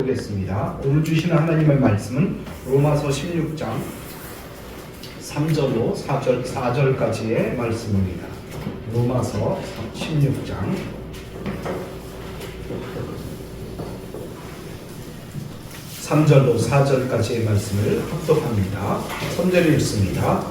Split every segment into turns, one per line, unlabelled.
보겠습니다. 오늘 주시는 하나님의 말씀은 로마서 16장 3절로 4절까지의 말씀입니다. 로마서 16장 3절로 4절까지의 말씀을 합독합니다. 3절을 읽습니다.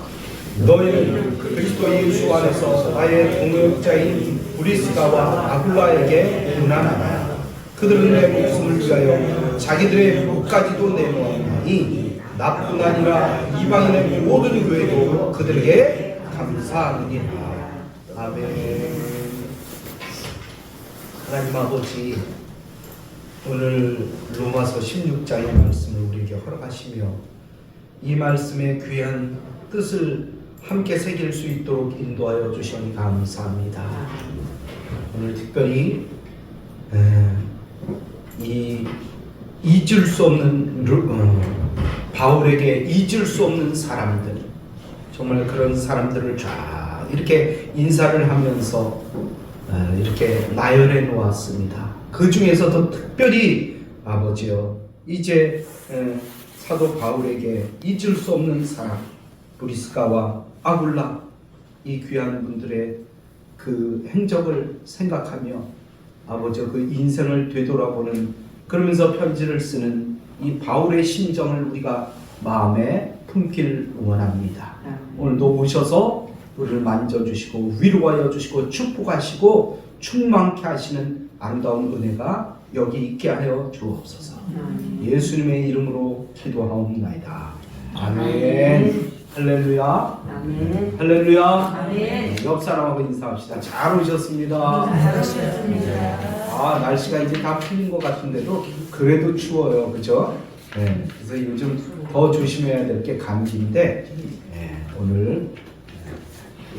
너희는 그리스도 예수 안에서 나의 동역자인 브리스가와 아굴라에게 문안하라. 그들은 내 목숨을 위하여 자기들의 목까지도 내놓았나니 나뿐 아니라 이방인의 모든 교회도 그들에게 감사하느니라. 아멘. 하나님 아버지, 오늘 로마서 16장의 말씀을 우리에게 허락하시며 이 말씀의 귀한 뜻을 함께 새길 수 있도록 인도하여 주시니 감사합니다. 오늘 특별히 이 잊을 수 없는 바울에게 잊을 수 없는 사람들, 정말 그런 사람들을 쫙 이렇게 인사를 하면서 이렇게 나열해 놓았습니다. 그 중에서도 특별히 아버지여, 이제 사도 바울에게 잊을 수 없는 사람 브리스가와 아굴라, 이 귀한 분들의 그 행적을 생각하며 아버지여, 그 인생을 되돌아보는, 그러면서 편지를 쓰는 이 바울의 심정을 우리가 마음에 품길 원합니다. 오늘도 오셔서 우리를 만져주시고 위로하여 주시고 축복하시고 충만케 하시는 아름다운 은혜가 여기 있게 하여 주옵소서. 예수님의 이름으로 기도하옵나이다. 아멘. 할렐루야.
아멘.
할렐루야.
아멘.
옆 사람하고 인사합시다. 잘 오셨습니다.
잘 오셨습니다.
아, 날씨가 이제 다 풀린 것 같은데도 그래도 추워요, 그죠? 네, 그래서 요즘 더 조심해야 될 게 감기인데, 오늘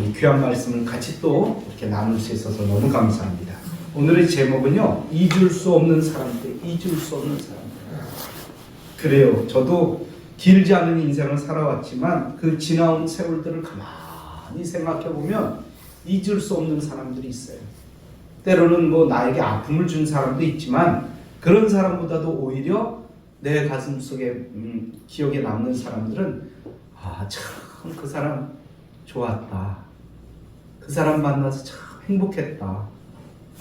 이 귀한 말씀을 같이 또 이렇게 나눌 수 있어서 너무 감사합니다. 오늘의 제목은요, 잊을 수 없는 사람들, 잊을 수 없는 사람들. 그래요, 저도 길지 않은 인생을 살아왔지만 그 지나온 세월들을 가만히 생각해 보면 잊을 수 없는 사람들이 있어요. 때로는 뭐 나에게 아픔을 준 사람도 있지만 그런 사람보다도 오히려 내 가슴 속에 기억에 남는 사람들은 참 그 사람 좋았다. 그 사람 만나서 참 행복했다.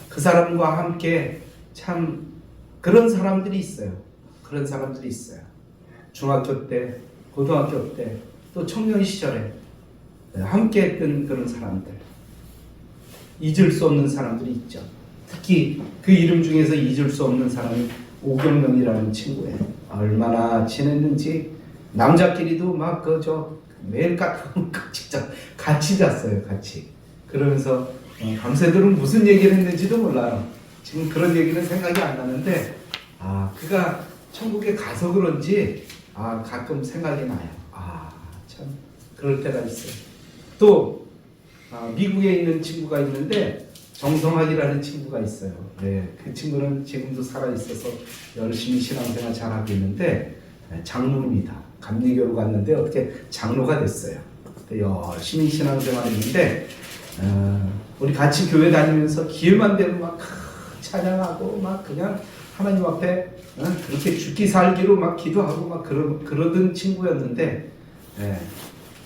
그 사람과 함께 참 그런 사람들이 있어요. 그런 사람들이 있어요. 중학교 때, 고등학교 때, 또 청년 시절에 함께 했던 그런 사람들, 잊을 수 없는 사람들이 있죠. 특히 그 이름 중에서 잊을 수 없는 사람이 오경명이라는 친구예요. 얼마나 친했는지 남자끼리도 막 매일 같이 잤어요. 같이. 그러면서 밤새도록 무슨 얘기를 했는지도 몰라요. 지금 그런 얘기는 생각이 안 나는데 그가 천국에 가서 그런지 가끔 생각이 나요. 참 그럴 때가 있어요. 또 미국에 있는 친구가 있는데 정성학이라는 친구가 있어요. 네, 그 친구는 지금도 살아있어서 열심히 신앙생활 잘하고 있는데 장로입니다. 감리교로 갔는데 어떻게 장로가 됐어요. 열심히 신앙생활했는데 우리 같이 교회 다니면서 기회만 되면 막 찬양하고 막 그냥 하나님 앞에 그렇게 죽기 살기로 막 기도하고 막 그러던 친구였는데,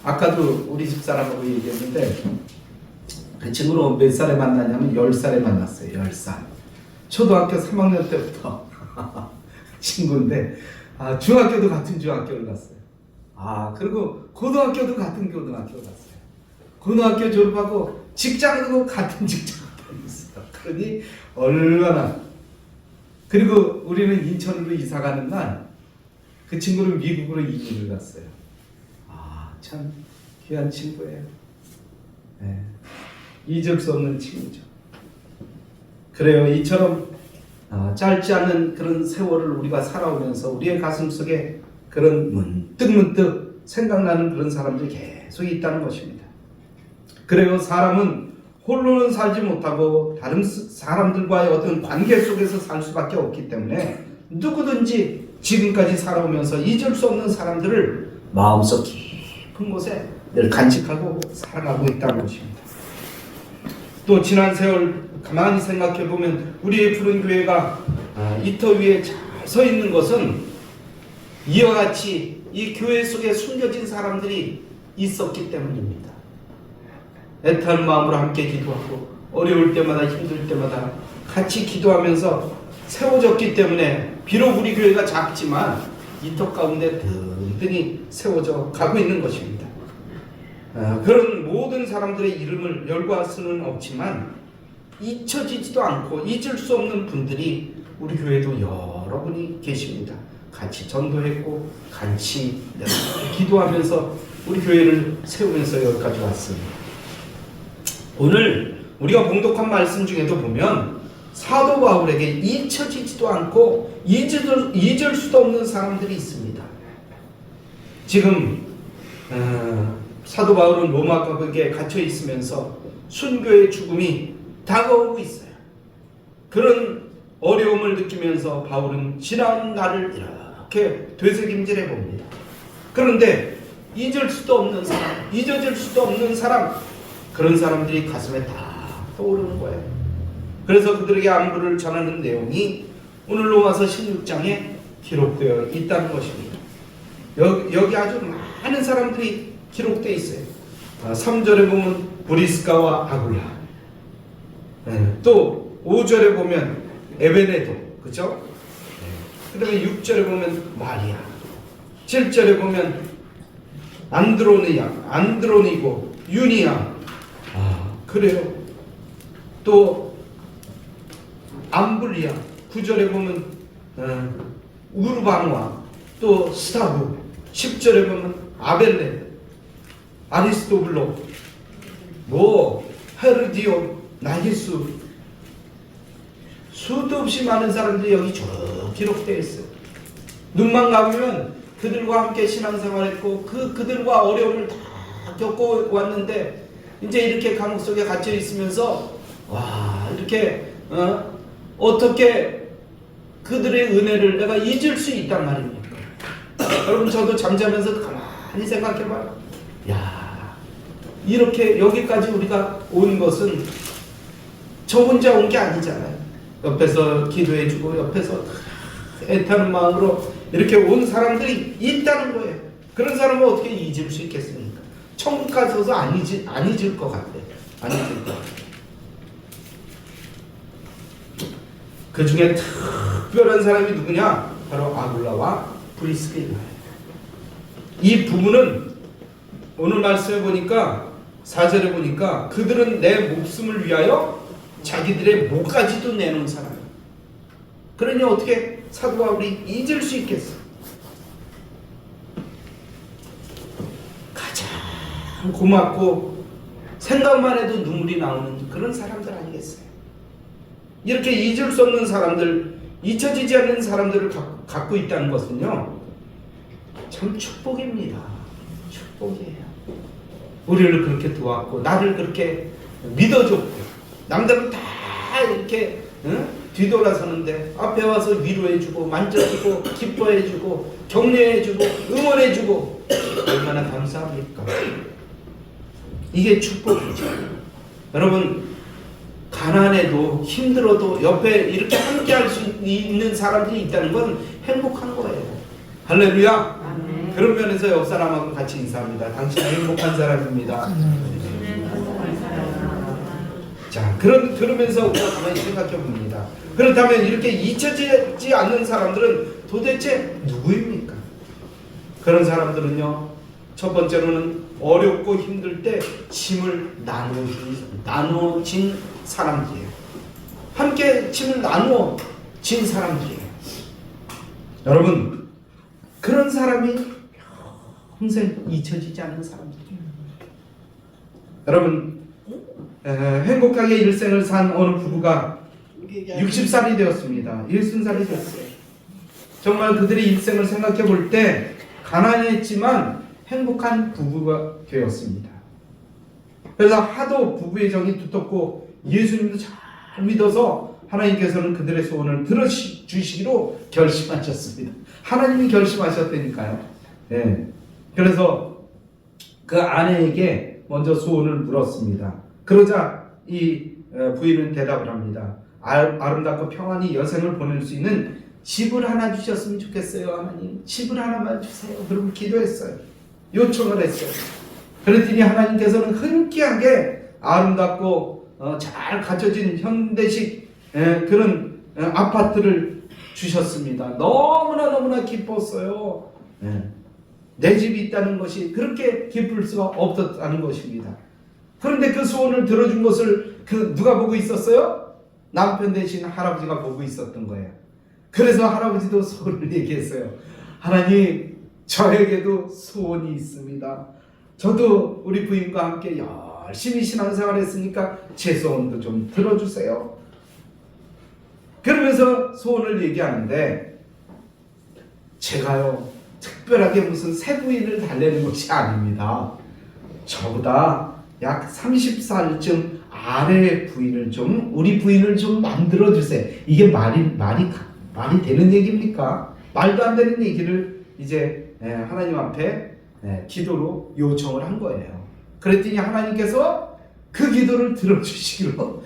아까도 우리 집사람하고 얘기했는데 그 친구를 몇 살에 만나냐면 10살에 만났어요. 10살. 초등학교 3학년 때부터 친구인데 중학교도 같은 중학교를 갔어요. 그리고 고등학교도 같은 고등학교를 갔어요. 고등학교 졸업하고 직장도 같은 직장을 다녔어요. 그러니 얼마나. 그리고 우리는 인천으로 이사 가는 날 그 친구는 미국으로 이민을 갔어요. 참 귀한 친구예요. 잊을 수 없는 친구죠. 그래요, 이처럼 짧지 않은 그런 세월을 우리가 살아오면서 우리의 가슴 속에 그런 문득문득 생각나는 그런 사람들이 계속 있다는 것입니다. 그래요, 사람은 홀로는 살지 못하고 다른 사람들과의 어떤 관계 속에서 살 수밖에 없기 때문에 누구든지 지금까지 살아오면서 잊을 수 없는 사람들을 마음속 깊은 곳에 늘 간직하고 살아가고 있다는 것입니다. 또 지난 세월 가만히 생각해 보면 우리의 푸른 교회가 이터 위에 잘 서 있는 것은 이와 같이 이 교회 속에 숨겨진 사람들이 있었기 때문입니다. 애타는 마음으로 함께 기도하고 어려울 때마다 힘들 때마다 같이 기도하면서 세워졌기 때문에 비록 우리 교회가 작지만 이 떡 가운데 든든히 세워져 가고 있는 것입니다. 그런 모든 사람들의 이름을 열과 수는 없지만 잊혀지지도 않고 잊을 수 없는 분들이 우리 교회도 여러분이 계십니다. 같이 전도했고 같이 기도하면서 우리 교회를 세우면서 여기까지 왔습니다. 오늘 우리가 봉독한 말씀 중에도 보면 사도 바울에게 잊혀지지도 않고 잊을 수도 없는 사람들이 있습니다. 지금 사도 바울은 로마 감옥에 갇혀 있으면서 순교의 죽음이 다가오고 있어요. 그런 어려움을 느끼면서 바울은 지난 날을 이렇게 되새김질해 봅니다. 그런데 잊을 수도 없는 사람, 잊어질 수도 없는 사람, 그런 사람들이 가슴에 다 떠오르는 거예요. 그래서 그들에게 안부를 전하는 내용이 오늘 로마서 16장에 기록되어 있다는 것입니다. 여기 아주 많은 사람들이 기록되어 있어요. 3절에 보면 브리스가와 아굴라, 또 5절에 보면 에베네도, 그죠? 그 다음에 6절에 보면 마리아, 7절에 보면 안드로니고 유니아, 그래요. 또 암블리아, 9절에 보면 우르바노아, 또 스타브, 10절에 보면 아벨레, 아리스토블로, 헤르디온, 나기수, 수도 없이 많은 사람들이 여기 쭉 기록되어 있어요. 눈만 감으면 그들과 함께 신앙생활했고 그들과 어려움을 다 겪어왔는데 이제 이렇게 감옥 속에 갇혀 있으면서 이렇게 어떻게 그들의 은혜를 내가 잊을 수 있단 말입니까? 여러분, 저도 잠자면서 가만히 생각해봐요. 이렇게 여기까지 우리가 온 것은 저 혼자 온 게 아니잖아요. 옆에서 기도해주고 옆에서 애타는 마음으로 이렇게 온 사람들이 있다는 거예요. 그런 사람은 어떻게 잊을 수 있겠습니까? 천국 가서도 안 잊을 것 같아요. 안 잊을 것 같아요. 그 중에 특별한 사람이 누구냐? 바로 아굴라와 브리스가예요. 이 부부는 오늘 말씀해 보니까 4절에 보니까 그들은 내 목숨을 위하여 자기들의 목까지도 내놓은 사람이에요. 그러니 어떻게 사도 바울이 잊을 수 있겠어? 가장 고맙고 생각만 해도 눈물이 나오는 그런 사람들 아니겠어요? 이렇게 잊을 수 없는 사람들, 잊혀지지 않는 사람들을 갖고 있다는 것은요, 참 축복입니다. 축복이에요. 우리를 그렇게 도왔고 나를 그렇게 믿어줬고 남들은 다 이렇게 뒤돌아서는데 앞에 와서 위로해주고 만져주고 기뻐해주고 격려해주고 응원해주고 얼마나 감사합니까? 이게 축복이죠. 여러분, 가난해도 힘들어도 옆에 이렇게 함께 할 수 있는 사람들이 있다는 건 행복한 거예요. 할렐루야.
아멘.
그런 면에서 옆 사람하고 같이 인사합니다. 당신은 행복한 사람입니다. 자, 그러면서 우리가 가만히 생각해 봅니다. 그렇다면 이렇게 잊혀지지 않는 사람들은 도대체 누구입니까? 그런 사람들은요, 첫 번째로는 어렵고 힘들 때 짐을 나누어진 사람들이에요. 함께 짐을 나누어진 사람들이에요. 여러분, 그런 사람이 평생 잊혀지지 않는 사람들이에요. 여러분, 행복하게 일생을 산 어느 부부가 60살이 되었습니다. 60살이 되었어요. 정말 그들의 일생을 생각해 볼 때 가난했지만 행복한 부부가 되었습니다. 그래서 하도 부부의 정이 두텁고 예수님도 잘 믿어서 하나님께서는 그들의 소원을 들어주시기로 결심하셨습니다. 하나님이 결심하셨다니까요. 네. 그래서 그 아내에게 먼저 소원을 물었습니다. 그러자 이 부인은 대답을 합니다. 아름답고 평안히 여생을 보낼 수 있는 집을 하나 주셨으면 좋겠어요. 하나님 집을 하나만 주세요. 그러고 기도했어요. 요청을 했어요. 그랬더니 하나님께서는 흔쾌하게 아름답고 잘 갖춰진 현대식 그런 아파트를 주셨습니다. 너무나 기뻤어요. 내 집이 있다는 것이 그렇게 기쁠 수가 없었다는 것입니다. 그런데 그 소원을 들어준 것을 누가 보고 있었어요? 남편 대신 할아버지가 보고 있었던 거예요. 그래서 할아버지도 소원을 얘기했어요. 하나님, 저에게도 소원이 있습니다. 저도 우리 부인과 함께 열심히 신앙생활 했으니까 제 소원도 좀 들어주세요. 그러면서 소원을 얘기하는데, 제가요 특별하게 무슨 새 부인을 달래는 것이 아닙니다. 저보다 약 30살쯤 아래의 부인을 좀, 우리 부인을 좀 만들어 주세요. 이게 말이 되는 얘기입니까? 말도 안 되는 얘기를 이제 하나님 앞에 기도로 요청을 한 거예요. 그랬더니 하나님께서 그 기도를 들어주시기로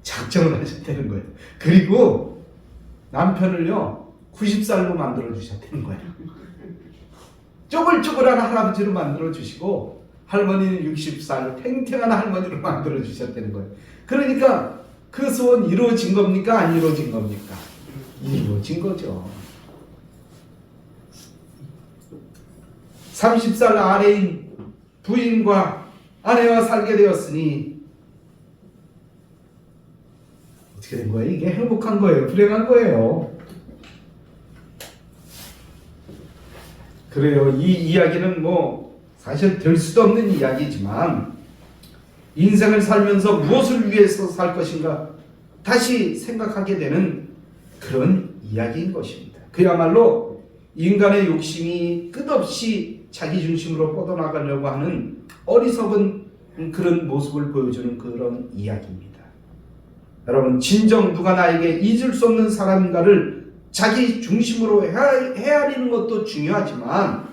작정을 하셨다는 거예요. 그리고 남편을요 90살로 만들어 주셨다는 거예요. 쪼글쪼글한 할아버지로 만들어 주시고 할머니는 60살 탱탱한 할머니로 만들어 주셨다는 거예요. 그러니까 그 소원 이루어진 겁니까? 안 이루어진 겁니까? 이루어진 거죠. 30살 아래인 부인과 아내와 살게 되었으니 어떻게 된 거예요? 이게 행복한 거예요? 불행한 거예요? 그래요. 이 이야기는 사실 될 수도 없는 이야기지만 인생을 살면서 무엇을 위해서 살 것인가 다시 생각하게 되는 그런 이야기인 것입니다. 그야말로 인간의 욕심이 끝없이 자기 중심으로 뻗어나가려고 하는 어리석은 그런 모습을 보여주는 그런 이야기입니다. 여러분, 진정 누가 나에게 잊을 수 없는 사람인가를 자기 중심으로 헤아리는 것도 중요하지만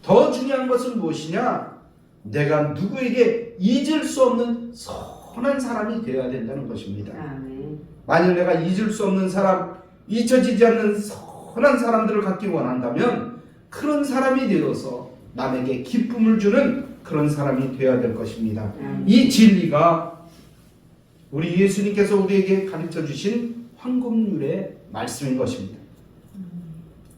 더 중요한 것은 무엇이냐? 내가 누구에게 잊을 수 없는 선한 사람이 되어야 된다는 것입니다. 만일 내가 잊을 수 없는 사람, 잊혀지지 않는 선한 사람들을 갖기 원한다면 그런 사람이 되어서 남에게 기쁨을 주는 그런 사람이 되어야 될 것입니다. 이 진리가 우리 예수님께서 우리에게 가르쳐 주신 황금률의 말씀인 것입니다.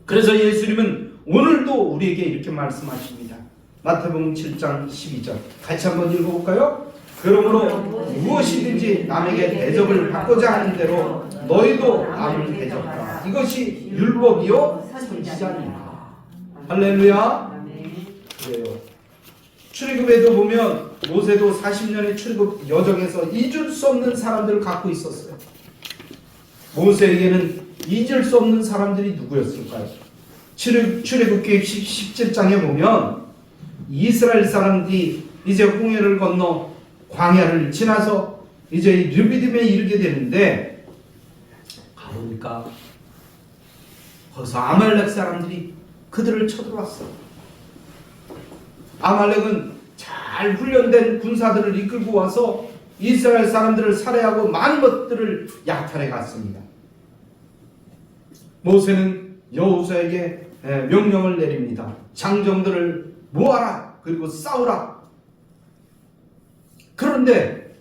그래서 예수님은 오늘도 우리에게 이렇게 말씀하십니다. 마태복음 7장 12절 같이 한번 읽어볼까요? 그러므로 무엇이든지 남에게 대접을 받고자 하는 대로 너희도 남을 대접하라. 이것이 율법이요 선지자니라. 할렐루야. 그래요. 출애굽에도 보면 모세도 40년의 출애굽 여정에서 잊을 수 없는 사람들을 갖고 있었어요. 모세에게는 잊을 수 없는 사람들이 누구였을까요? 출애굽기 17장에 보면 이스라엘 사람들이 이제 홍해를 건너 광야를 지나서 이제 르비딤에 이르게 되는데 가보니까 거기서 아말렉 사람들이 그들을 쳐들어왔어요. 아말렉은 잘 훈련된 군사들을 이끌고 와서 이스라엘 사람들을 살해하고 많은 것들을 약탈해 갔습니다. 모세는 여호수아에게 명령을 내립니다. 장정들을 모아라. 그리고 싸우라. 그런데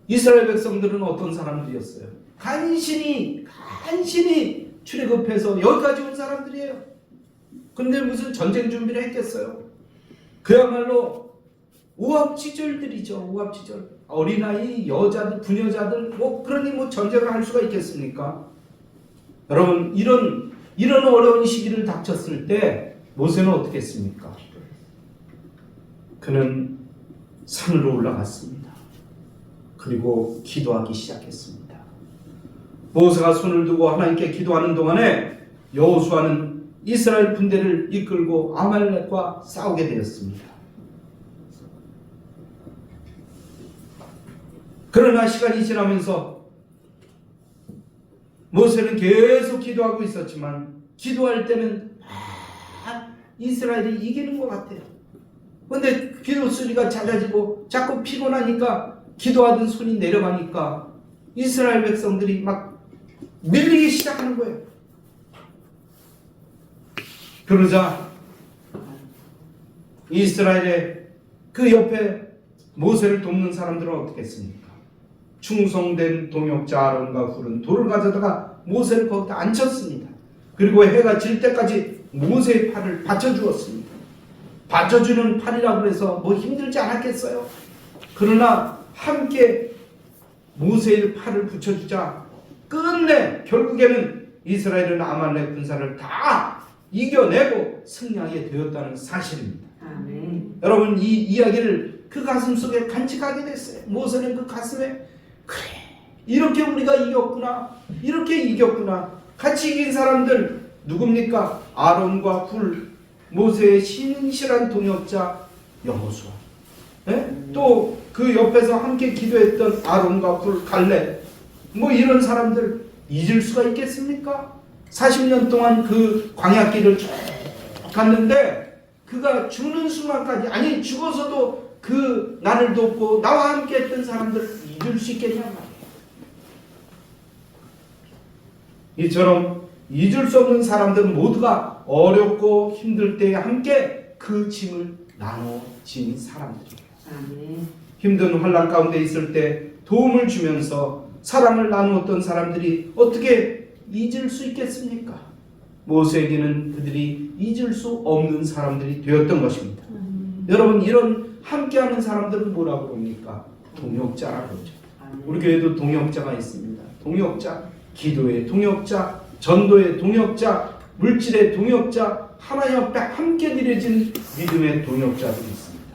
이스라엘 백성들은 어떤 사람들이었어요? 간신히 출애굽해서 여기까지 온 사람들이에요. 근데 무슨 전쟁 준비를 했겠어요? 그야말로 우합지졸들이죠. 우합지졸. 어린아이, 여자들, 부녀자들 그러니 전쟁을 할 수가 있겠습니까? 여러분, 이런 어려운 시기를 닥쳤을 때 모세는 어떻게 했습니까? 그는 산으로 올라갔습니다. 그리고 기도하기 시작했습니다. 모세가 손을 두고 하나님께 기도하는 동안에 여호수아는 이스라엘 군대를 이끌고 아말렉과 싸우게 되었습니다. 그러나 시간이 지나면서 모세는 계속 기도하고 있었지만 기도할 때는 이스라엘이 이기는 것 같아요. 그런데 기도 소리가 작아지고 자꾸 피곤하니까 기도하던 손이 내려가니까 이스라엘 백성들이 막 밀리기 시작하는 거예요. 그러자 이스라엘의 그 옆에 모세를 돕는 사람들은 어떻게 했습니까? 충성된 동역자 아론과 훌은 돌을 가져다가 모세를 거기다 앉혔습니다. 그리고 해가 질 때까지 모세의 팔을 받쳐주었습니다. 받쳐주는 팔이라고 해서 뭐 힘들지 않았겠어요? 그러나 함께 모세의 팔을 붙여주자 끝내 결국에는 이스라엘은 아말렉 군사를 다 이겨내고 승리하게 되었다는 사실입니다.
아멘.
여러분, 이 이야기를 그 가슴 속에 간직하게 됐어요. 모세는 그 가슴에 그래, 이렇게 우리가 이겼구나, 이렇게 이겼구나. 같이 이긴 사람들 누굽니까? 아론과 훌, 모세의 신실한 동역자 여호수아, 또 그 옆에서 함께 기도했던 아론과 훌, 갈렙, 뭐 이런 사람들 잊을 수가 있겠습니까? 40년 동안 그 광야길을 쭉 갔는데 그가 죽는 순간까지, 아니 죽어서도 그 나를 돕고 나와 함께 했던 사람들을 잊을 수 있겠냐 말이에요. 이처럼 잊을 수 없는 사람들은 모두가 어렵고 힘들 때에 함께 그 짐을 나눠진 사람들이에요.
아멘.
힘든 환난 가운데 있을 때 도움을 주면서 사랑을 나누었던 사람들이 어떻게 잊을 수 있겠습니까? 모세에게는 그들이 잊을 수 없는 사람들이 되었던 것입니다. 여러분, 이런 함께하는 사람들은 뭐라고 그럽니까? 동역자라고 그러죠. 우리 교회도 동역자가 있습니다. 동역자, 기도의 동역자, 전도의 동역자, 물질의 동역자, 하나님 앞에 함께 드려진 믿음의 동역자들이 있습니다.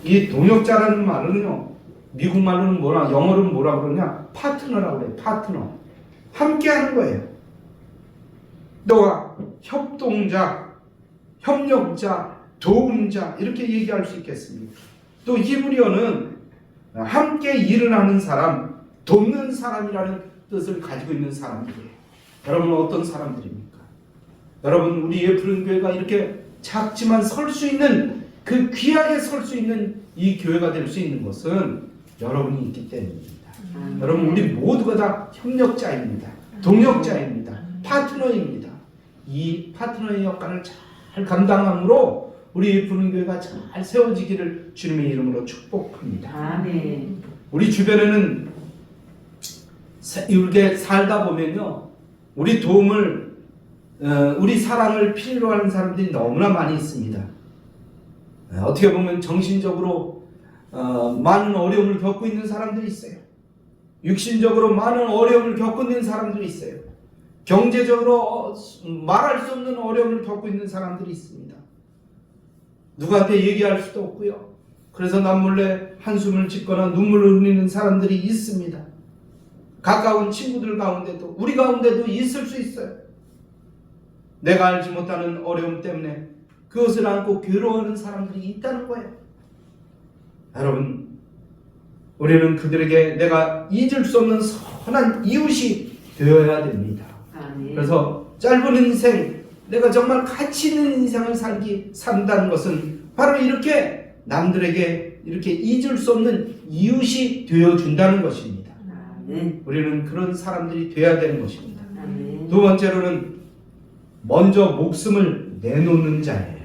이 동역자라는 말은요, 미국 말로는 영어로는 뭐라 그러냐? 파트너라고 그래요. 파트너. 함께 하는 거예요. 또한 협동자, 협력자, 도움자, 이렇게 얘기할 수 있겠습니다. 또 히브리어는 함께 일을 하는 사람, 돕는 사람이라는 뜻을 가지고 있는 사람들이에요. 여러분, 어떤 사람들입니까? 여러분, 우리 예푸른 교회가 이렇게 작지만 설 수 있는, 그 귀하게 설 수 있는 이 교회가 될 수 있는 것은 여러분이 있기 때문입니다. 여러분, 우리 모두가 다 협력자입니다. 동역자입니다. 파트너입니다. 이 파트너의 역할을 잘 감당함으로 우리 예푸른 교회가 잘 세워지기를 주님의 이름으로 축복합니다.
아멘.
우리 주변에는 이렇게 살다 보면요, 우리 도움을, 우리 사랑을 필요로 하는 사람들이 너무나 많이 있습니다. 어떻게 보면 정신적으로 많은 어려움을 겪고 있는 사람들이 있어요. 육신적으로 많은 어려움을 겪고 있는 사람들이 있어요. 경제적으로 말할 수 없는 어려움을 겪고 있는 사람들이 있습니다. 누구한테 얘기할 수도 없고요. 그래서 남몰래 한숨을 짓거나 눈물을 흘리는 사람들이 있습니다. 가까운 친구들 가운데도, 우리 가운데도 있을 수 있어요. 내가 알지 못하는 어려움 때문에 그것을 안고 괴로워하는 사람들이 있다는 거예요. 여러분, 우리는 그들에게 내가 잊을 수 없는 선한 이웃이 되어야 됩니다.
아멘.
그래서 짧은 인생, 내가 정말 가치 있는 인생을 산다는 것은 바로 이렇게 남들에게 이렇게 잊을 수 없는 이웃이 되어준다는 것입니다.
아멘.
우리는 그런 사람들이 되어야 되는 것입니다.
아멘.
두 번째로는 먼저 목숨을 내놓는 자예요.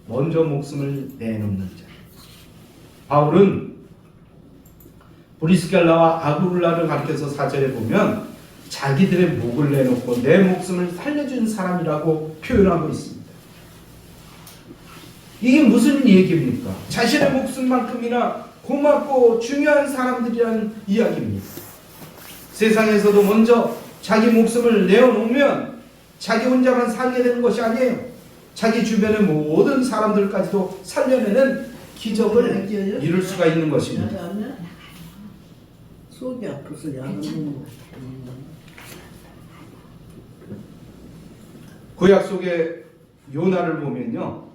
먼저 목숨을 내놓는 자. 바울은 브리스겔라와 아굴라를 가리켜서 4절에 보면 자기들의 목을 내놓고 내 목숨을 살려준 사람이라고 표현하고 있습니다. 이게 무슨 얘기입니까? 자신의 목숨만큼이나 고맙고 중요한 사람들이라는 이야기입니다. 세상에서도 먼저 자기 목숨을 내어놓으면 자기 혼자만 살게 되는 것이 아니에요. 자기 주변의 모든 사람들까지도 살려내는 기적을 이룰 수가 있는 것입니다.
속이 아파서 약 먹는 거.
구약 속에 요나를 보면요,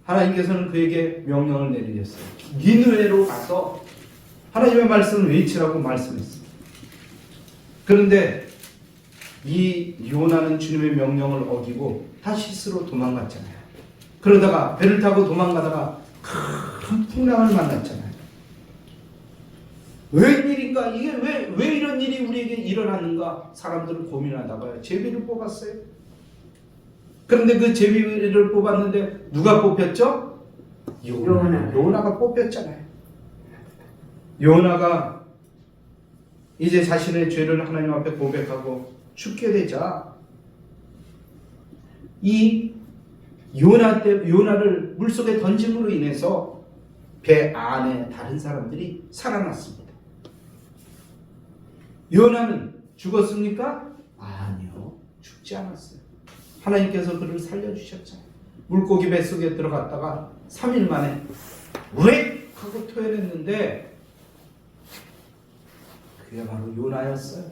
하나님께서는 그에게 명령을 내리셨어요. 니느웨로 가서 하나님의 말씀을 외치라고 말씀했습니다. 그런데 이 요나는 주님의 명령을 어기고 다시스로 도망갔잖아요. 그러다가 배를 타고 도망가다가 큰 풍랑을 만났잖아요. 웬일인가? 이게 왜 이런 일이 우리에게 일어났는가? 사람들은 고민하다가 제비를 뽑았어요. 그런데 그 제비를 뽑았는데 누가 뽑혔죠? 요나가 뽑혔잖아요. 요나가 이제 자신의 죄를 하나님 앞에 고백하고 죽게 되자 이 요나를 물속에 던짐으로 인해서 배 안에 다른 사람들이 살아났습니다. 요나는 죽었습니까? 아니요, 죽지 않았어요. 하나님께서 그를 살려주셨잖아요. 물고기 뱃속에 들어갔다가 3일 만에 우엑 하고 토해냈는데 그게 바로 요나였어요.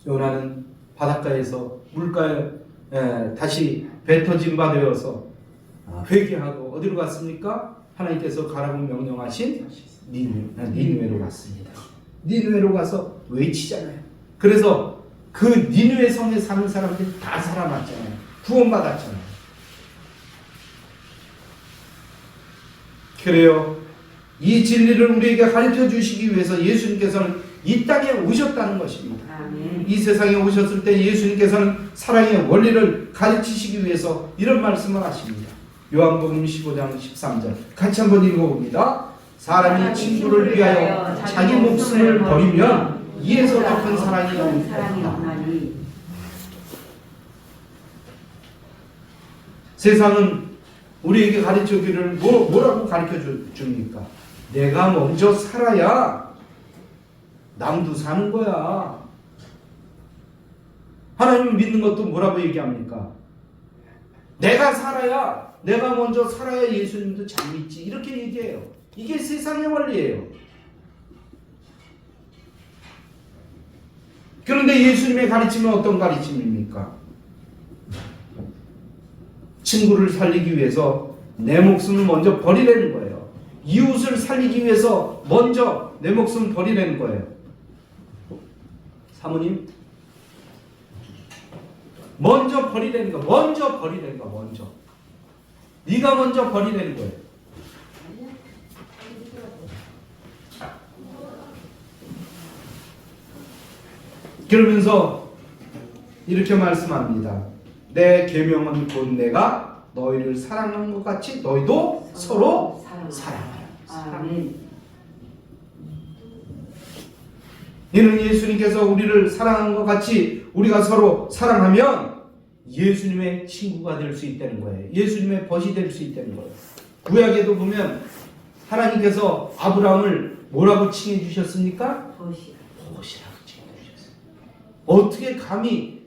요나는 바닷가에서 물가에 다시 배 터진 바 되어서 회개하고 어디로 갔습니까? 하나님께서 가라고 명령하신 니느웨로 갔습니다. 니느웨로 가서 외치잖아요. 그래서 그 니느웨 성에 사는 사람들이 다 살아났잖아요. 구원받았잖아요. 그래요. 이 진리를 우리에게 가르쳐 주시기 위해서 예수님께서는 이 땅에 오셨다는 것입니다. 이 세상에 오셨을 때 예수님께서는 사랑의 원리를 가르치시기 위해서 이런 말씀을 하십니다. 요한복음 15장 13절 같이 한번 읽어봅니다. 사람이 친구를 위하여 자기 목숨을 버리면 이에서 더 큰 사랑이 없나니. 세상은 우리에게 가르쳐주기를 뭐라고 가르쳐 줍니까? 내가 먼저 살아야 남도 사는 거야. 하나님을 믿는 것도 뭐라고 얘기합니까? 내가 살아야, 내가 먼저 살아야 예수님도 잘 믿지. 이렇게 얘기해요. 이게 세상의 원리예요. 그런데 예수님의 가르침은 어떤 가르침입니까? 친구를 살리기 위해서 내 목숨을 먼저 버리라는 거예요. 이웃을 살리기 위해서 먼저 내 목숨을 버리라는 거예요. 사모님, 먼저 버리라는 거, 먼저 버리라는 거, 먼저. 네가 먼저 버리라는 거예요. 그러면서 이렇게 말씀합니다. 내 계명은 곧 내가 너희를 사랑하는 것 같이 너희도 서로 사랑하라.
아멘.
이는 예수님께서 우리를 사랑한 것 같이 우리가 서로 사랑하면 예수님의 친구가 될 수 있다는 거예요. 예수님의 벗이 될 수 있다는 거예요. 구약에도 보면 하나님께서 아브라함을 뭐라고 칭해 주셨습니까? 벗이라고 칭해 주셨어요. 어떻게 감히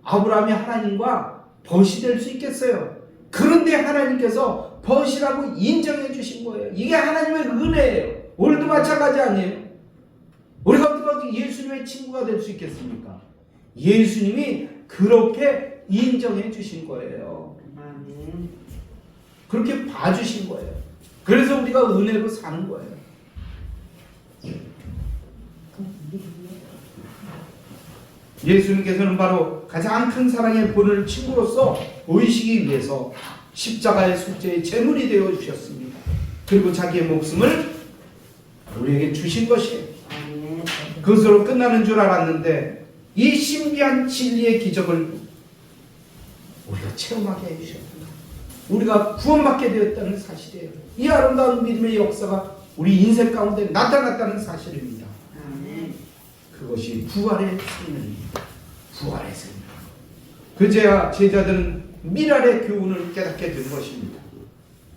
아브라함이 하나님과 벗이 될 수 있겠어요? 그런데 하나님께서 벗이라고 인정해 주신 거예요. 이게 하나님의 은혜예요. 오늘도 마찬가지 아니에요? 우리가 어떻게 예수님의 친구가 될 수 있겠습니까? 예수님이 그렇게 인정해 주신 거예요. 그렇게 봐주신 거예요. 그래서 우리가 은혜로 사는 거예요. 예수님께서는 바로 가장 큰 사랑의 본을 친구로서 보이시기 위해서 십자가의 속죄의 제물이 되어 주셨습니다. 그리고 자기의 목숨을 우리에게 주신 것이에요. 그것으로 끝나는 줄 알았는데 이 신비한 진리의 기적을 우리가 체험하게 해주셨습니다. 우리가 구원받게 되었다는 사실이에요. 이 아름다운 믿음의 역사가 우리 인생 가운데 나타났다는 사실입니다. 그것이 부활의 생명입니다. 부활의 생명. 그제야 제자들은 미랄의 교훈을 깨닫게 된 것입니다.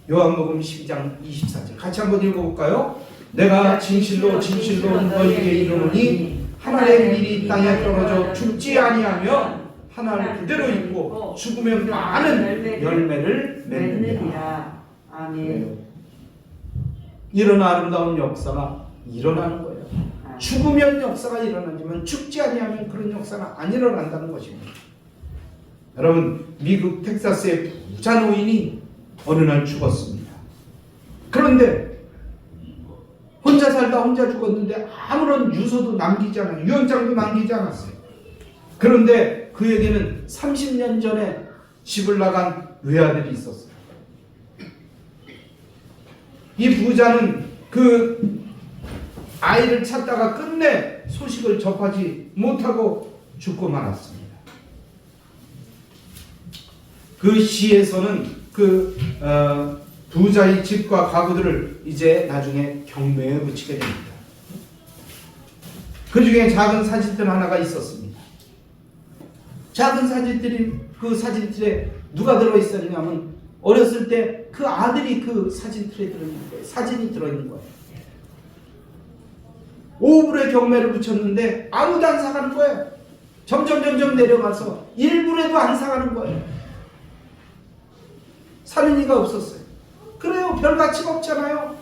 요한복음 12장 24절 같이 한번 읽어볼까요? 내가 진실로 진실로 너희에게 이르노니 하나의 일이 땅에 떨어져 죽지 아니하면 하나를 그대로 있고 죽으면 많은 열매를 맺느니라.
아멘.
이런 아름다운 역사가 일어나는 거예요. 죽으면 역사가 일어나지만 죽지 아니하면 그런 역사가 안 일어난다는 것입니다. 여러분, 미국 텍사스의 부자 노인이 어느 날 죽었습니다. 그런데 혼자 살다 혼자 죽었는데 아무런 유서도 남기지 않아요. 유언장도 남기지 않았어요. 그런데 그에게는 30년 전에 집을 나간 외아들이 있었어요. 이 부자는 그 아이를 찾다가 끝내 소식을 접하지 못하고 죽고 말았습니다. 그 시에서는 그 부자의 집과 가구들을 이제 나중에 경매에 붙이게 됩니다. 그 중에 작은 사진들 하나가 있었습니다. 작은 사진들이 그 사진틀에 누가 들어있었냐면 어렸을 때 그 아들이 그 사진틀에 들어있는 거예요. 사진이 들어있는 거예요. 5불에 경매를 붙였는데 아무도 안 사가는 거예요. 점점 내려가서 1불에도 안 사가는 거예요. 사는 이가 없었어요. 그래요. 별 가치가 없잖아요.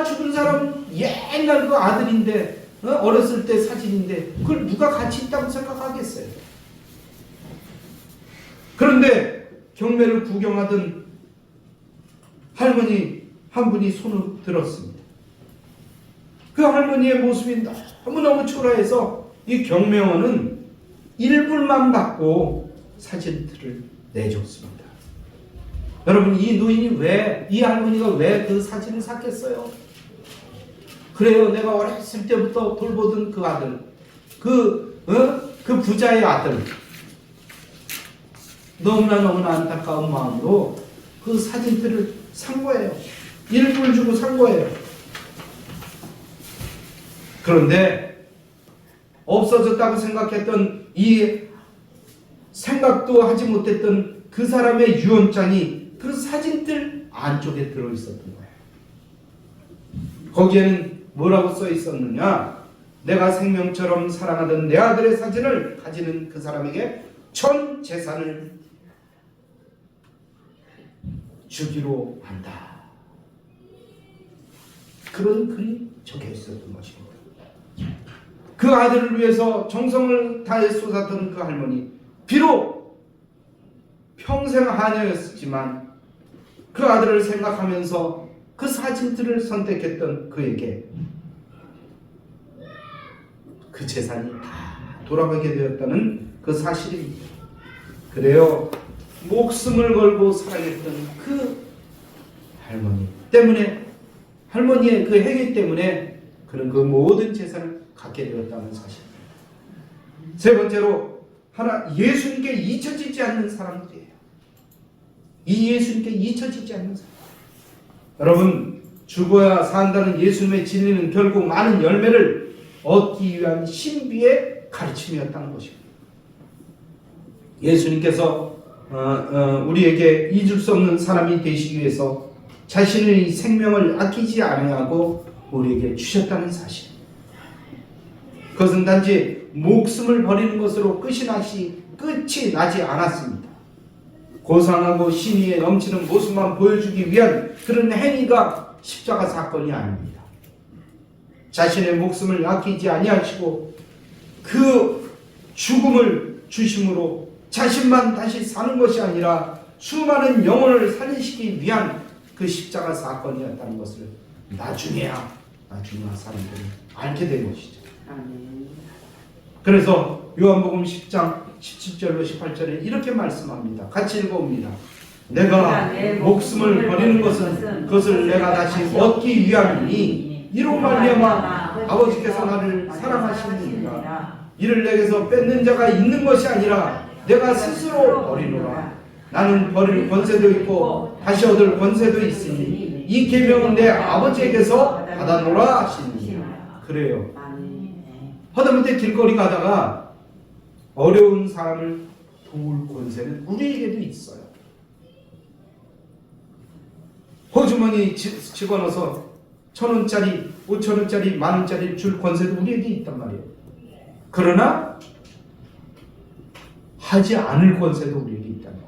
죽은 사람은 옛날 그 아들인데 어렸을 때 사진인데 그걸 누가 가치 있다고 생각하겠어요. 그런데 경매를 구경하던 할머니 한 분이 손을 들었습니다. 그 할머니의 모습이 너무너무 초라해서 이 경매원은 1불만 받고 사진틀을 내줬습니다. 여러분, 이 노인이 이 할머니가 왜 그 사진을 샀겠어요? 그래요. 내가 어렸을 때부터 돌보던 그 아들, 그 부자의 아들, 너무나 안타까운 마음으로 그 사진들을 산 거예요. 1불 주고 산 거예요. 그런데 없어졌다고 생각했던 이 생각도 하지 못했던 그 사람의 유언장이 그 사진들 안쪽에 들어있었던 거예요. 거기에는 뭐라고 써 있었느냐? 내가 생명처럼 사랑하던 내 아들의 사진을 가지는 그 사람에게 전 재산을 주기로 한다. 그런 글이 적혀 있었던 것입니다. 그 아들을 위해서 정성을 다해 쏟았던 그 할머니, 비록 평생 하녀였지만 그 아들을 생각하면서 그 사진들을 선택했던 그에게 그 재산이 다 돌아가게 되었다는 그 사실입니다. 그래요. 목숨을 걸고 사랑했던 그 할머니 때문에, 할머니의 그 행위 때문에 그는 그 모든 재산을 갖게 되었다는 사실입니다. 세 번째로, 예수님께 잊혀지지 않는 사람들이에요. 이 예수님께 잊혀지지 않는 사람. 여러분, 죽어야 산다는 예수님의 진리는 결국 많은 열매를 얻기 위한 신비의 가르침이었다는 것입니다. 예수님께서 우리에게 잊을 수 없는 사람이 되시기 위해서 자신의 생명을 아끼지 아니하고 우리에게 주셨다는 사실. 그것은 단지 목숨을 버리는 것으로 끝이 나지 않았습니다. 고상하고 신의에 넘치는 모습만 보여주기 위한 그런 행위가 십자가 사건이 아닙니다. 자신의 목숨을 아끼지 아니하시고 그 죽음을 주심으로 자신만 다시 사는 것이 아니라 수많은 영혼을 살리시기 위한 그 십자가 사건이었다는 것을 나중에야 사람들이 알게 된 것이죠. 그래서 요한복음 10장 17절로 18절에 이렇게 말씀합니다. 같이 읽어봅니다. 내가 목숨을 버리는 것은 그것을 내가 다시 얻기 위함이니 이로 말미암아 아버지께서 나를 사랑하시느니라. 이를 내게서 뺏는 자가 있는 것이 아니라 내가 스스로 버리노라. 나는 버릴 권세도 있고 다시 얻을 권세도 있으니 이 계명은 내 아버지에게서 받아노라 하시니라. 그래요. 하다못해 길거리 가다가 어려운 사람을 도울 권세는 우리에게도 있어요. 호주머니 집어넣어서 1,000원짜리, 5,000원짜리, 10,000원짜리 줄 권세도 우리에게 있단 말이에요. 그러나 하지 않을 권세도 우리에게 있단 말이에요.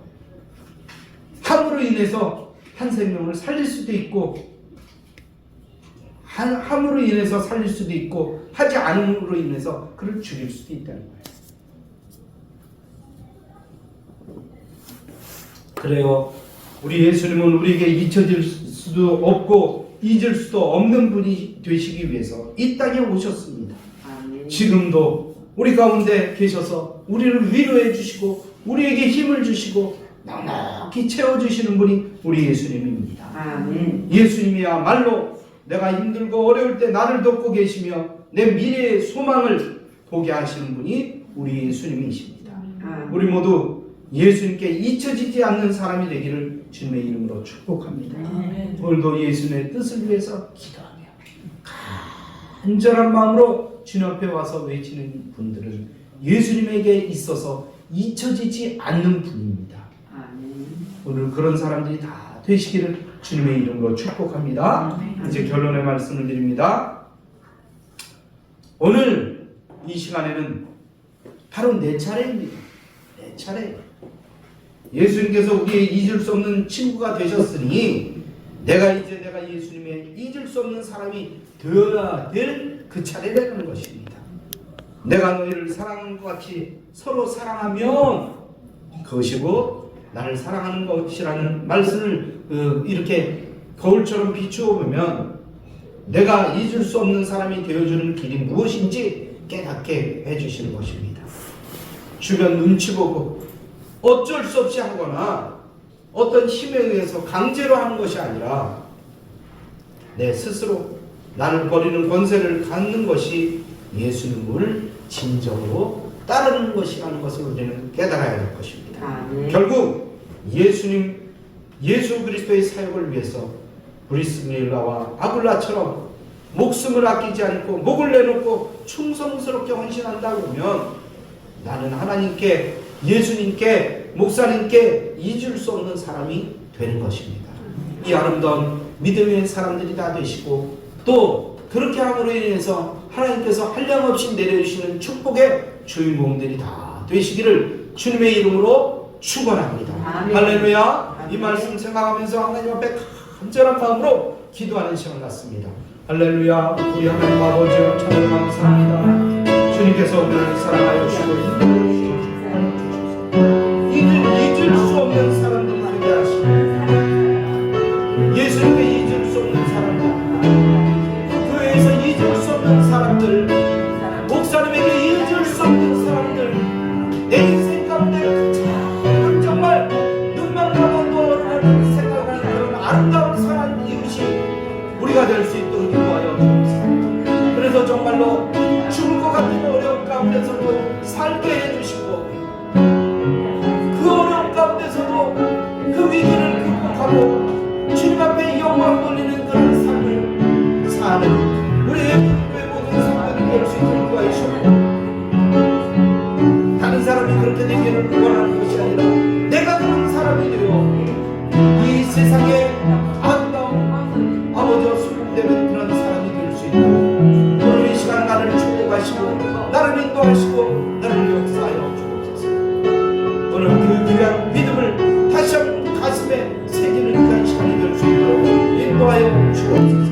함으로 인해서 한 생명을 살릴 수도 있고, 함으로 인해서 살릴 수도 있고, 하지 않음으로 인해서 그를 죽일 수도 있다는 거예요. 그래요. 우리 예수님은 우리에게 잊혀질 수도 없고 잊을 수도 없는 분이 되시기 위해서 이 땅에 오셨습니다. 지금도 우리 가운데 계셔서 우리를 위로해 주시고 우리에게 힘을 주시고 넉넉히 채워주시는 분이 우리 예수님입니다. 예수님이야말로 내가 힘들고 어려울 때 나를 돕고 계시며 내 미래의 소망을 보게 하시는 분이 우리 예수님이십니다. 우리 모두 예수님께 잊혀지지 않는 사람이 되기를 주님의 이름으로 축복합니다. 오늘도 예수님의 뜻을 위해서 기도하며 간절한 마음으로 주님 앞에 와서 외치는 분들은 예수님에게 있어서 잊혀지지 않는 분입니다. 오늘 그런 사람들이 다 되시기를 주님의 이름으로 축복합니다. 이제 결론의 말씀을 드립니다. 오늘 이 시간에는 바로 내 차례입니다. 내 차례. 예수님께서 우리의 잊을 수 없는 친구가 되셨으니 내가 예수님의 잊을 수 없는 사람이 되어야 될 그 차례라는 것입니다. 내가 너희를 사랑하는 것 같이 서로 사랑하면 그것이 곧 나를 사랑하는 것이라는 말씀을 이렇게 거울처럼 비추어 보면 내가 잊을 수 없는 사람이 되어주는 길이 무엇인지 깨닫게 해주시는 것입니다. 주변 눈치 보고 어쩔 수 없이 하거나 어떤 힘에 의해서 강제로 하는 것이 아니라 내 스스로 나를 버리는 권세를 갖는 것이 예수님을 진정으로 따르는 것이라는 것을 우리는 깨달아야 할 것입니다. 결국 예수 그리스도의 사역을 위해서 브리스길라와 아굴라처럼 목숨을 아끼지 않고 목을 내놓고 충성스럽게 헌신한다 그러면 나는 하나님께, 예수님께, 목사님께 잊을 수 없는 사람이 되는 것입니다. 이 아름다운 믿음의 사람들이 다 되시고 또 그렇게 함으로 인해서 하나님께서 한량없이 내려주시는 축복의 주인공들이 다 되시기를 주님의 이름으로 축원합니다. 할렐루야. 이 말씀 생각하면서 하나님 앞에 간절한 마음으로 기도하는 시간 같습니다. 할렐루야. 우리 하나님 아버지 참 감사합니다. 주님께서 우리를 사랑하여 주시고 잊을 수 없는 사람들이 되게 하시고 예수님께 잊을 수 없는 사람들, 교회에서 잊을 수 없는 사람들, 목사님에게 잊을 수 없는 사람들, 내 인생 가운데 정말 눈만 감아도 어른하는 생각하는 그런 아름다운 사랑 이웃이 우리가 될 수 있도록 인도하여 주옵소서. 그래서 정말로 죽을 것 같은 어려움 가운데서도 살게 해주시고 그 어려움 가운데서도 그 위기를 극복하고 주님 앞에 영광 돌리는 그런 삶을 사는 우리의 모든 성도들이 될 수 있도록 도와주시고 다른 사람이 그렇게 되기를 원하는 것이 아니라 내가 그런 사람이 되어 이 세상에 아름다운 아버지와 수용되는 그런 사람이 될 수 있도록 오늘 이 시간 나를 축복하시고 나를 인도하시고 나를 역사하여 주옵소서. 오늘 그 귀한 믿음을 다시 한번 가슴에 새기는 그런 시간이 될 수 있도록 인도하여 주옵소서.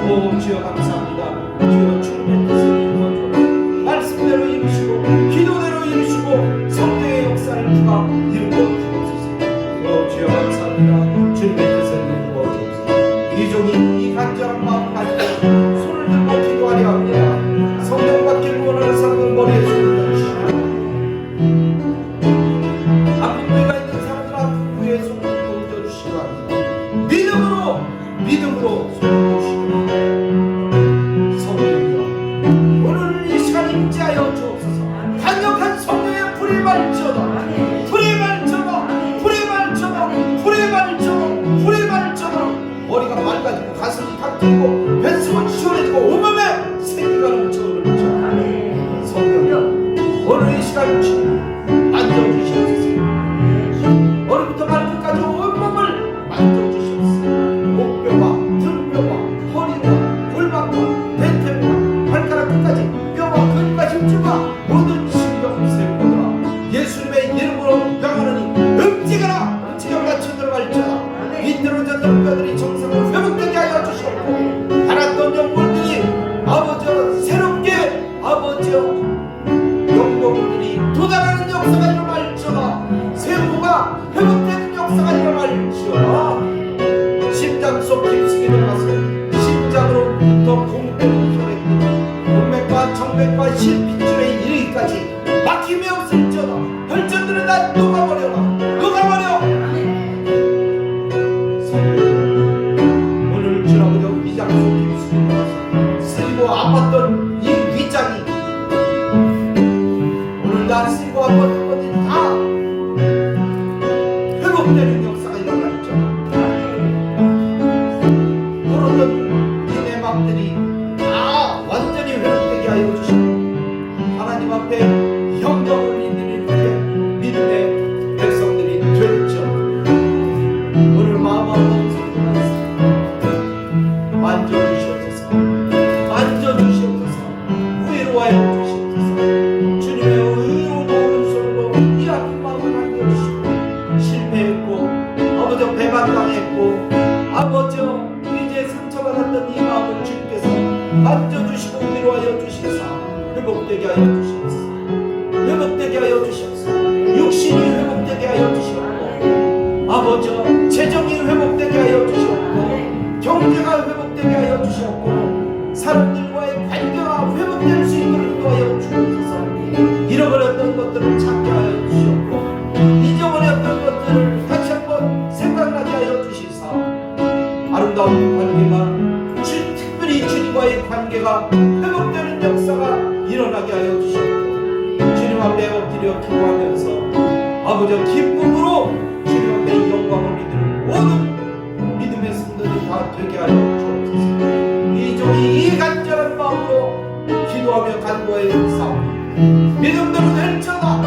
오 주여 감사합니다. 주여 주님의 뜻을 이루어주고 말씀대로 이루시고 기도대로 이루시고 성령의 역사를 주가 이루어 주옵소서. 오 주여 감사합니다. 주님의 뜻을 이루어 주옵소서. 이 종이 이 간절한 마음 가지고 손을 들고 기도하려 합니다. 성령 받기를 원하는 사람은 머리에 손을 얹으시고 아픈 부위가 있는 사람은 아픈 부위에 손을 얹어주시기 합니다. 믿음으로 손을 주시기 성령이여 오늘 이 시간 임재하여 주옵소서. 강력한 성령의 불이 말지어다. 불이 말지어다. 불이 말지어다. 불이 말지어다. 불이 말지어다. 머리가 맑아지고 가슴이 탁트고 뱃속은 시원해지고 온몸에 생기가 넘쳐 흐르죠. 성령이여 오늘 이 시간 만져주시옵소서. 머리부터 발끝까지 온몸을 만져주시옵소서. 목뼈와 등뼈와 허리와 골반과 대퇴와 발가락 끝까지 뼈와 근과 힘줄과 모든 신경세포들아 예수님의 이름으로 명하노니 움직여라. 움직여 같이 들어갈지어다. 비틀어졌던 뼈들이 정상으로 회복되게 하여 주시옵고 달았던 영혼들이 아버지여 새롭게 아버지여 영혼들이 도달하는 역사가 일어날지어다. 세포가 회복되는 역사가 일어날지어다. 심장 속 깊숙이 들어가서 심장으로부터 공포를 소리고 동맥과 정맥과 실핏줄에 이르기까지 막힘이 없을지어다. 혈전들은 다 녹아버려라. 녹아버려. 오늘 주라고 위장 속 깊숙이 들어가서 쓰이고 아팠던 이 위장이 오늘 날 쓰이고 아팠던 것들이 다 회복되는 역사가 일어났죠. 그러던 이 내막들이 다 완전히 회복되게 하여 주시고 하나님 앞에 영광을 드리는 믿음의 백성들이 되었죠. 오늘 마음으로 성도만 만져주시옵소서, 만져주시옵소서, 위로하여 주시옵소서. 주님의 의로운 오른손으로 이 아픈 마음을 만져주시고 실패했고 아버지 배반당했고 아버지 이제 상처받았던 이 마음을 주님께서 만져주시고 위로하여 주시사 회복되게 하여 주시옵소서. 회복되게 하여 주시옵소서. 육신이 회복되게 하여 주시옵고 아버지 재정이 회복되게 하여 주시옵고 경제가 회복되게 하여 주시옵고 사람들과의 관계가 회복될 수 있도록 인도하여 주옵소서. 잃어버렸던 것들을 찾게 하여 주시옵고 잊어버렸던 것들을 다시 한번 생각나게 하여 주시사 아름다운 관계가 특별히 주님과의 관계가 회복되는 역사가 일어나게 하여 주시옵고 주님 앞에 엎드려 기도하면서 아버지 기쁨으로 주님 앞에 영광을 믿는 모든 믿음의 성도들이 다 되게 하여 주옵소서. 이 종이 이 간절한 마음으로 기도하며 간구하여 싸우니 믿음대로 될지어다,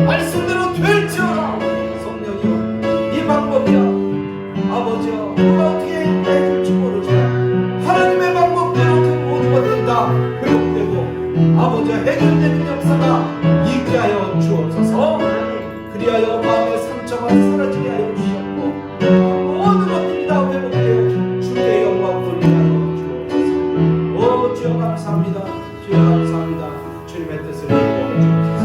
말씀대로 될지어다. 성령이여 이 방법이야 아버지여 누가 어떻게 해줄지 모르지만 하나님의 방법대로 그 모든 것들 다 회복되고 아버지여 해결되는 역사가 있게 하여 주옵소서. 그리하여 마음의 상처가 사라지게 하여 주시옵고 모든 것들이 다 회복되어 주의 영광 돌리게 하여 주옵소서. 오 주여 감사합니다. 주여 감사합니다. 주님의 뜻을 이루어 주옵소서.